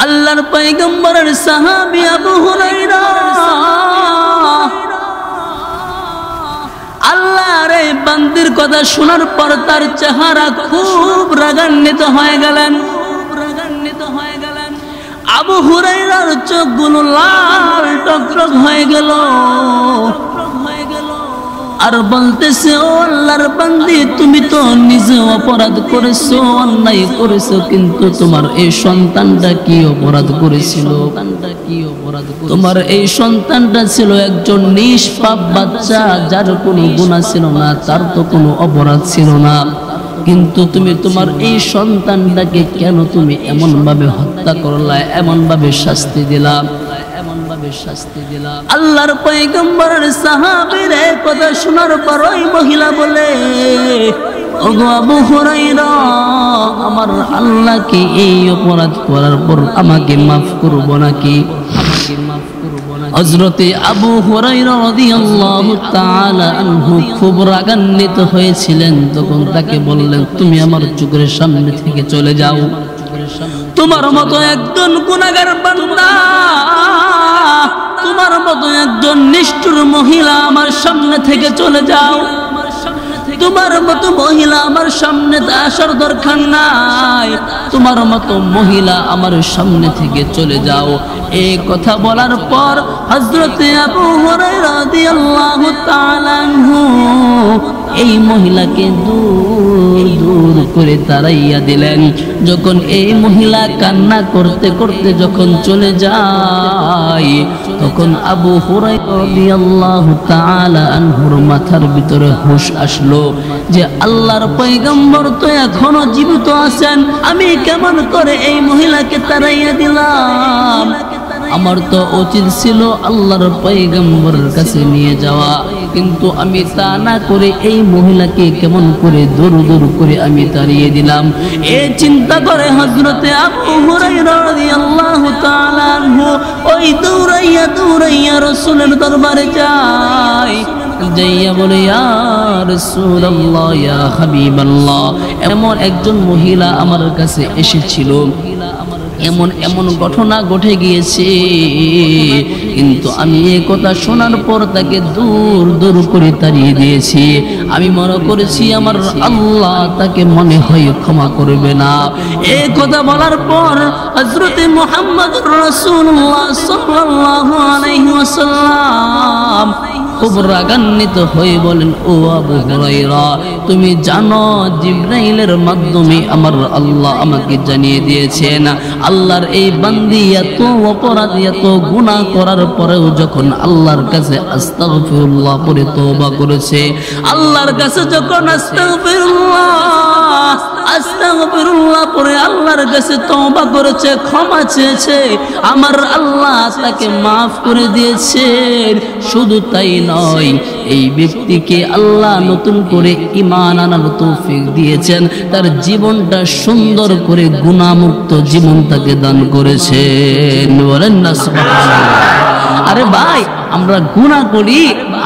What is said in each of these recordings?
আল্লাহর পয়গম্বরের সাহাবী আবু হুরায়রা আল্লাহর এই বান্দির কথা শোনার পর তার চেহারা খুব রাগান্বিত হয়ে গেলেন। আবু হুরায়রার চোখগুলো লাল টকটক হয়ে গেল আর বলতেছে, ও আল্লাহর বান্দি, তুমি তো নিজে অপরাধ করেছো, অন্যায় করেছো, কিন্তু তোমার এই সন্তানটা কি অপরাধ করেছিল? তোমার এই সন্তানটা ছিল একজন নিষ্পাপ বাচ্চা, যার কোনো গুনাহ ছিল না, তার তো কোনো অপরাধ ছিল না, কিন্তু তুমি তোমার এই সন্তানটাকে কেন তুমি এমন ভাবে হত্যা করলা, এমন ভাবে শাস্তি দিলা? আল্লাহর পয়গম্বরের সাহাবীর এই কথা শোনার পর ওই মহিলা বলে, ওগো আবু হুরায়রা, আমার আল্লাহ কি এই অপরাধ করার পর আমাকে মাফ করবো নাকি? হযরতে আবু হুরায়রা রাদিয়াল্লাহু তাআলা আনহু খুব রাগান্বিত হয়েছিলেন। তখন তাকে বললেন, তুমি আমার চোখের সামনে থেকে চলে যাও, তোমার মতো একজন গুনাহগার বান্দা, তোমার মতো একজন নিষ্ঠুর মহিলা আমার সামনে থেকে চলে যাও, তোমার মতো মহিলা আমার সামনে আসার দরকার নাই, তোমার মতো মহিলা আমার সামনে থেকে চলে যাও। এই কথা বলার পর হযরতে আবু হুরায়রা রাদিয়াল্লাহু তাআলা আনহু এই মহিলাকে দূর দূর করে তাড়াইয়া দিলেন। যখন এই মহিলা কান্না করতে করতে যখন চলে যায়, তখন আবু হুরায়রা রাদিয়াল্লাহু তাআলা আনহুর মাথার ভিতরে হুঁশ আসলো যে আল্লাহর পয়গম্বর তো এখনো জীবিত আছেন, আমি কেমন করে এই মহিলাকে তাড়াইয়া দিলাম? আমার তো উচিত ছিল আল্লাহর পয়গম্বরের কাছে নিয়ে যাওয়া, কিন্তু আমি তা না করে এই মহিলাকে কেমন করে দূর দূর করে আমি তাড়িয়ে দিলাম। এই চিন্তা করে হযরতে আবু হুরায়রা রাদিয়াল্লাহু তাআলা আনহু ওই দৌড়াইয়া দৌড়াইয়া রাসূলের দরবারে যায়, যাইয়া বলে, ইয়া রাসূলুল্লাহ, ইয়া হাবিবাল্লাহ, এমন একজন মহিলা আমার কাছে এসেছিল, এমন এমন ঘটনা ঘটে গিয়েছে, কিন্তু আমি এই কথা শোনার পর তাকে দূর দূর করে তাড়িয়ে দিয়েছি। আমি মনে করেছি আমার আল্লাহ তাকে মনে হয় ক্ষমা করবে না। এই কথা বলার পর হযরতে মুহাম্মদুর রাসূলুল্লাহ সাল্লাল্লাহু আলাইহি ওয়াসাল্লাম খুব রাগান্বিত হয়ে বলেন, ও আবু হুরায়রা, তুমি জানো জিবরাইলের মাধ্যমে আমার আল্লাহ আমাকে জানিয়ে দিয়েছেন, আল্লাহর এই বান্দি এত অপরাধ এত গুনাহ করার পরেও যখন আল্লাহর কাছে আস্তাগফিরুল্লাহ পড়ে তওবা করেছে, আল্লাহর কাছে যখন আস্তাগফিরুল্লাহ পড়ে আল্লাহর কাছে তওবা করেছে, ক্ষমা চেয়েছে, আমার আল্লাহ তাকে মাফ করে দিয়েছেন। শুধু তাই নয়, এই ব্যক্তিকে আল্লাহ নতুন করে ঈমান আনার তৌফিক দিয়েছেন, তার জীবনটা সুন্দর করে গুনাহমুক্ত জীবন তাকে দান করেছেন। বলেন না সুবহানাল্লাহ। আরে ভাই, আমরা গুনাহ করি,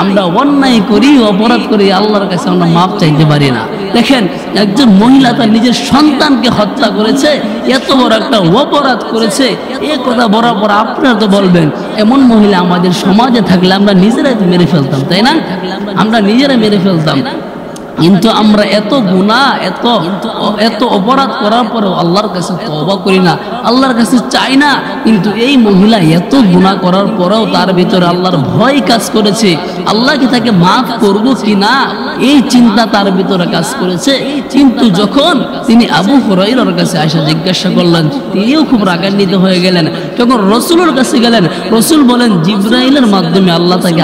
আমরা অন্যায় করি, অপরাধ করি, আল্লাহর কাছে আমরা মাফ চাইতে পারি না। দেখেন, একজন মহিলা তার নিজের সন্তানকে হত্যা করেছে, এত বড় একটা অপরাধ করেছে। এই কথা বরাবর আপনারা তো বলবেন, এমন মহিলা আমাদের সমাজে থাকলে আমরা নিজেরাই মেরে ফেলতাম, তাই না? আমরা নিজেরাই মেরে ফেলতাম। কিন্তু আমরা এত গুনাহ এত অপরাধ করার পরেও আল্লাহর কাছে তওবা করি না, আল্লাহর কাছে চাই না। কিন্তু এই মহিলা এত গুনাহ করার পরেও তার ভিতরে আল্লাহর ভয় কাজ করেছে, আল্লাহ কি তাকে মাফ করব কিনা এই চিন্তা তার ভিতরে কাজ করেছে। কিন্তু যখন তিনি আবু হুরায়রার কাছে এসে জিজ্ঞাসা করলেন, তিনিও খুব রাগান্বিত হয়ে গেলেন। যখন রাসূলের কাছে গেলেন, রাসূল বলেন, জিবরাইলের মাধ্যমে আল্লাহ তাকে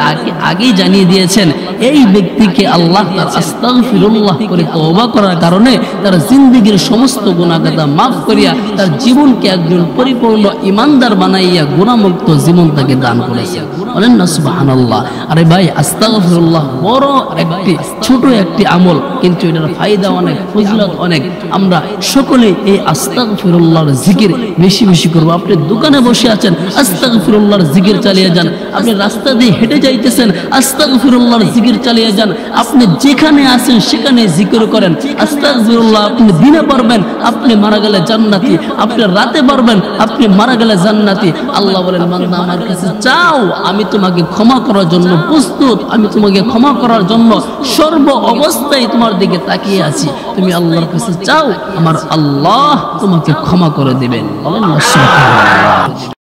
আগেই জানিয়ে দিয়েছেন, এই ব্যক্তিকে আল্লাহ তার আস্তাগফিরুল্লাহ করে তওবা করার কারণে তার জিন্দেগীর সমস্ত গুনাহগাতা মাফ করিয়া তার জীবনকে একজন পরিপূর্ণ ঈমানদার বানাইয়া গুনাহমুক্ত জীবন তাকে দান করেছে। বলেন না সুবহানাল্লাহ। আরে ভাই, আস্তাগফিরুল্লাহ বড় একটি ছোট একটি আমল, কিন্তু এটার ফায়দা অনেক, ফজিলত অনেক। আমরা সকলে এই আস্তাগফিরুল্লাহর জিকির বেশি বেশি করব। আপনি দোকানে বসে আছেন, আস্তাগফিরুল্লাহর জিকির চালিয়ে যান। আপনি রাস্তা দিয়ে হেঁটে যাইতেছেন, আস্তাগফিরুল্লাহর জিকির চালিয়ে যান। আপনি যেখানে আছেন আছেন সেখানে জিকির করেন। আস্তাগফিরুল্লাহ আপনি দিনে পড়বেন, আপনি মারা গেলে জান্নাতি। আপনি রাতে পড়বেন, আপনি মারা গেলে জান্নাতি। আল্লাহ বলেন, বান্দা আমার কাছে চাও, আমি তোমাকে ক্ষমা করার জন্য প্রস্তুত, আমি তোমাকে ক্ষমা করার জন্য সর্ব অবস্থায় তোমার দিকে তাকিয়ে আছি। তুমি আল্লাহর কাছে চাও, আমার আল্লাহ তোমাকে ক্ষমা করে দিবেন। বলেন না সুবহানাল্লাহ।